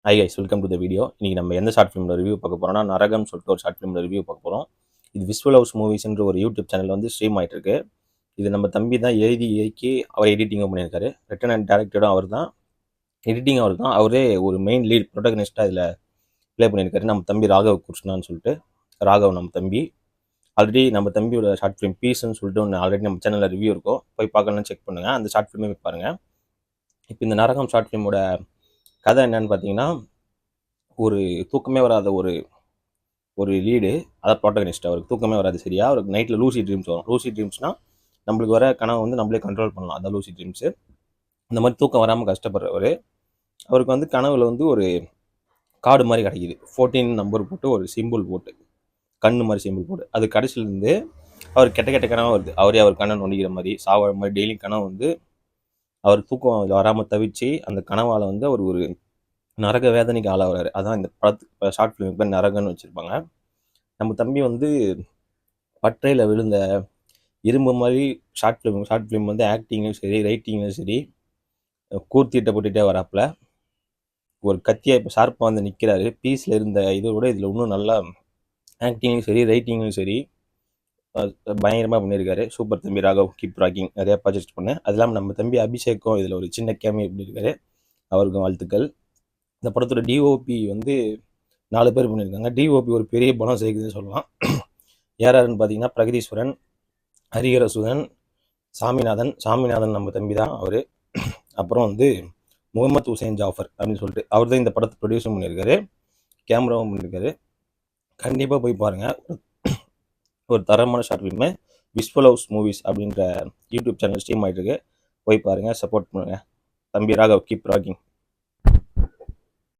Hi guys, welcome to the video. இன்றைக்கி நம்ம எந்த ஷார்ட் ஃபிலிமோட ரிவ்யூ பார்க்க போகிறோம்னா, நரகம் சொல்லிட்டு ஒரு ஷார்ட் ஃபிலிமோட ரிவ்யூ பார்க்க போகிறோம். இது விஷுவல் ஹவுஸ் மூவிஸ்ன்ற ஒரு யூடியூப் சேனல் வந்து ஸ்ட்ரீம் ஆகிட்டு இருக்கு. இது நம்ம தம்பி தான் எழுதி இயக்கி அவர் எடிட்டிங்கும் பண்ணியிருக்காரு. ரிட்டன் அண்ட் டேரக்டடும் அவர் தான், எடிட்டிங் அவர் தான். அவரே ஒரு மெயின் லீட் ப்ரொட்டகனிஸ்ட்டாக இதில் ப்ளே பண்ணியிருக்காரு. நம்ம தம்பி ராகவ் கிருஷ்ணான்னு சொல்லிட்டு, ராகவ் நம்ம தம்பி. ஆல்ரெடி நம்ம தம்பியோட ஷார்ட் ஃபிலிம் பீஸ்ன்னு சொல்லிட்டு ஒன்று ஆல்ரெடி நம்ம சேனலில் ரிவ்யூ இருக்கும், போய் பார்க்கணும்னு செக் பண்ணுங்கள். அந்த ஷார்ட் ஃபிலிமே போய் பாருங்கள். இப்போ இந்த நரகம் ஷார்ட் ஃபிலிமோட கதை என்னன்னு பார்த்தீங்கன்னா, ஒரு தூக்கமே வராத ஒரு லீடு, அதாவது ப்ரோட்டகனிஸ்ட். அவருக்கு தூக்கமே வராது சரியா. அவருக்கு நைட்டில் லூசி ட்ரீம்ஸ் வரும். லூசி ட்ரீம்ஸ்னால் நம்மளுக்கு வர கனவு வந்து நம்மளே கண்ட்ரோல் பண்ணலாம், அதான் லூசி ட்ரீம்ஸு. இந்த மாதிரி தூக்கம் வராமல் கஷ்டப்படுறவர், அவருக்கு வந்து கனவுல வந்து ஒரு கார்டு மாதிரி கிடைக்கிது. 14 நம்பர் போட்டு ஒரு சிம்பிள் போட்டு, கண்ணு மாதிரி சிம்பிள் போட்டு, அது கடைசியிலேருந்து அவர் கெட்ட கெட்ட கனவாக வருது. அவரே அவர் கண்ணை நொண்டிக்கிற மாதிரி, சாவர மாதிரி டெய்லி கனவு வந்து அவர் தூக்கம் வராமல் தவிச்சு அந்த கனவால் வந்து அவர் ஒரு நரக வேதனைக்கு ஆளாகிறாரு. அதான் இந்த படத்து ஷார்ட் ஃபிலிம் பேர் நரகன்னு வச்சுருப்பாங்க. நம்ம தம்பி வந்து பற்றையில் விழுந்த இரும்பு மாதிரி ஷார்ட் ஃபிலிம் வந்து ஆக்டிங்கும் சரி, ரைட்டிங்கும் சரி, கூர்த்திட்ட போட்டுகிட்டே வராப்புல. ஒரு கத்தியை இப்போ ஷார்ப்பாக வந்து நிற்கிறாரு. பீஸில் இருந்த இதை விட இதில் இன்னும் நல்லா ஆக்டிங்கும் சரி, ரைட்டிங்கும் சரி பயங்கரமாக பண்ணியிருக்காரு. சூப்பர் தம்பி ராகவ், கீப் ராக்கிங். நிறையா ப்ராஜெக்ட் பண்ணேன். அது இல்லாமல் நம்ம தம்பி அபிஷேக்கும் இதில் ஒரு சின்ன கேமியோ பண்ணியிருக்காரு. அவருக்கும் வாழ்த்துக்கள். இந்த படத்தோட டிஓபி வந்து 4 பேர் பண்ணியிருக்காங்க. டிஓபி ஒரு பெரிய பணம் சேர்க்குதுன்னு சொல்லலாம். யாராருன்னு பார்த்தீங்கன்னா, பிரகதீஸ்வரன், ஹரிஹரசுதன், சாமிநாதன் நம்ம தம்பி தான் அவர். அப்புறம் வந்து முகமது ஹுசைன் ஜாஃபர் அப்படின்னு சொல்லிட்டு அவர் தான் இந்த படத்தை ப்ரொடியூஸும் பண்ணியிருக்காரு, கேமராவும் பண்ணியிருக்காரு. கண்டிப்பாக போய் பாருங்கள். ஒரு தரமான short film visual house movies அப்படின்ற யூடியூப் சேனல் ஸ்ட்ரீம் ஆகிட்டு இருக்கு. போய் பாருங்கள், சப்போர்ட் பண்ணுங்கள். தம்பி ராகவ், கீப் ராக்கிங்.